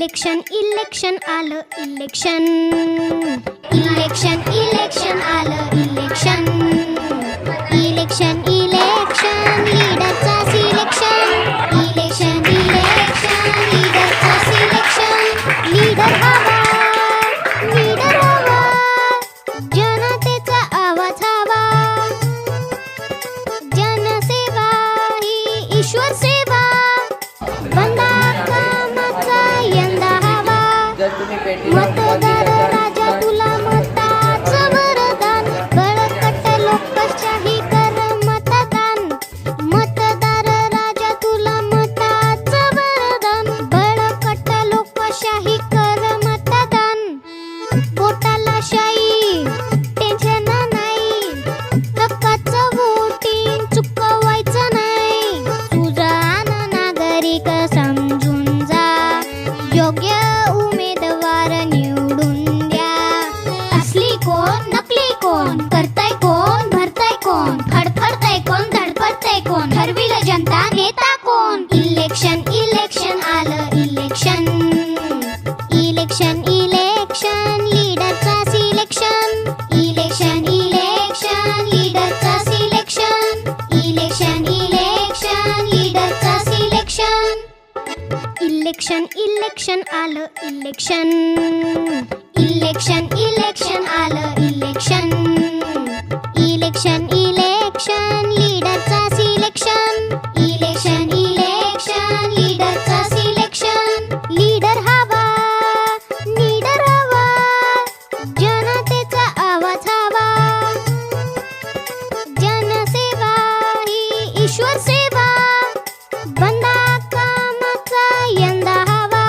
election election आलं election election election आलं election election election लीडरचा सिलेक्शन इलेक्शन इलेक्शन लीडरचा सिलेक्शन लीडर हवा जनतेचा आवाज हवा जनसेवा ही ईश्वर सेवा बंदा कामाचा यंदा हवा मतदार राजा तुला मताचं वरदान बळकट लोकशाही कर मतदान मतदार राजा तुला मताचं वरदान बळकट लोकशाही कर मतदान पोटाला शाई टेन्शन नाही हक्काचं वोटिंग चुकवायचं नाही सुजाण नागरिक समजून जा योग्य उमेदवार निवडून द्या असली कोण नकली कोण करताय कोण भरताय कोण फडफडताय कोण धडपडताय कोण ठरविलं जनता नेता कोण इलेक्शन इलेक्शन आलं इलेक्शन इलेक्शन इलेक्शन लीडरचा सिलेक्शन इलेक्शन इलेक्शन लीडरचा सिलेक्शन इलेक्शन इलेक्शन लीडरचा सिलेक्शन इलेक्शन इलेक्शन आलं इलेक्शन इलेक्शन इलेक्शन आलं इलेक्शन इलेक्शन इलेक्शन लीडरचा सिलेक्शन इलेक्शन इलेक्शन लीडरचा सिलेक्शन लीडर हवा जनतेचा आवाज हवा जनसेवा ही ईश्वर सेवा बंदा कामाचा यंदा हवा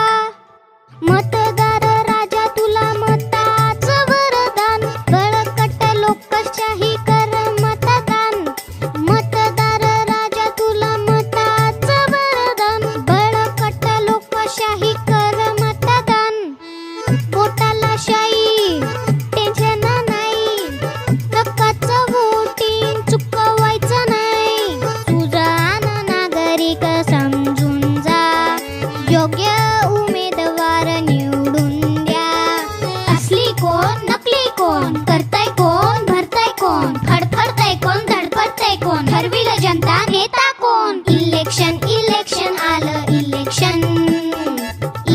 मतदार राजा तुला मताचं वरदान बळकट लोकशाही कर मतदान मतदार राजा तुला मताचं वरदान बळकट लोकशाही कर मतदान पोटाला शाई टेन्शन नाही हक्काचं वोटिंग चुकवायचं नाही सुजाण नागरिक समजून जा योग्य उमेदवार निवडून द्या असली कोण नकली कोण करताय कोण भरताय कोण फडफडताय कोण धडपडताय कोण ठरविलं जनता नेता कोण इलेक्शन इलेक्शन आलं इलेक्शन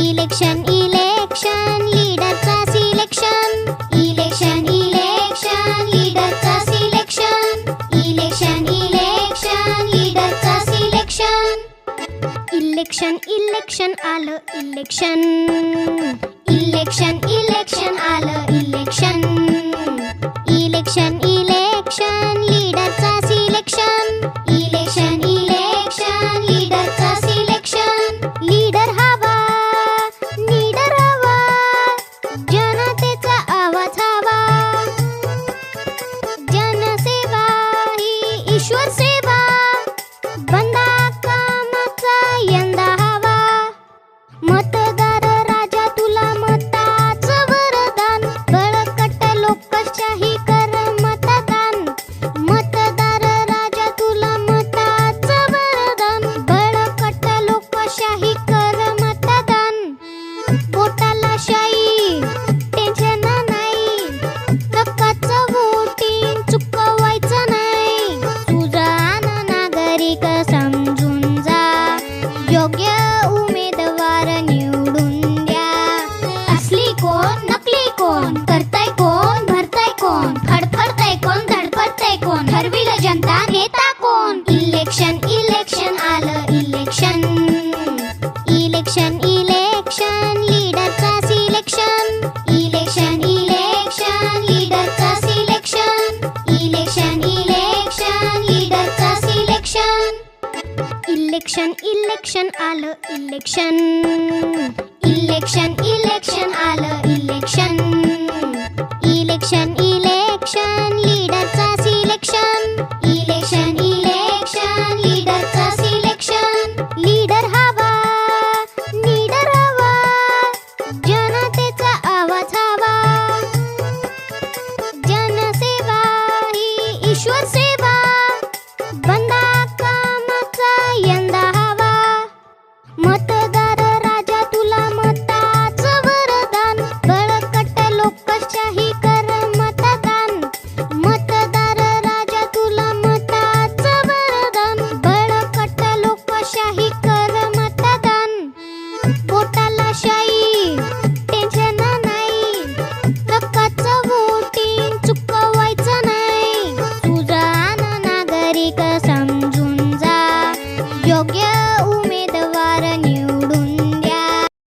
इलेक्शन इलेक्शन लीडरचा सिलेक्शन इलेक्शन इलेक्शन लीडरचा सिलेक्शन इलेक्शन इलेक्शन लीडरचा सिलेक्शन इलेक्शन इलेक्शन आलं इलेक्शन इलेक्शन इलेक्शन आलं इलेक्शन इलेक्शन इलेक्शन लीडरचा सिलेक्शन इलेक्शन इलेक्शन लीडरचा सिलेक्शन लीडर हवा जनतेचा आवाज हवा जनसेवा ही ईश्वर सेवा बंदा कामाचा यंदा हवा मतदार राजा तुला मताचं वरदान बळकट लोकशाही कर मतदान मतदार राजा तुला मताचं वरदान बळकट लोकशाही कर मतदान पोटाला शाई टेन्शन नाही हक्काचं वोटिंग चुकवायचं नाही सुजाण नागरिक समजून जा योग्य उमेदवार निवडून द्या असली कोण नकली कोण करताय कोण भरताय कोण फडफडताय कोण धडपडताय कोण ठरविलं जनता नेता कोण इलेक्शन इलेक्शन आलं इलेक्शन इलेक्शन इलेक्शन लीडरचा सिलेक्शन इलेक्शन इलेक्शन लीडरचा सिलेक्शन इलेक्शन इलेक्शन लीडरचा सिलेक्शन इलेक्शन इलेक्शन आलं इलेक्शन इलेक्शन इलेक्शन आलं इलेक्शन इलेक्शन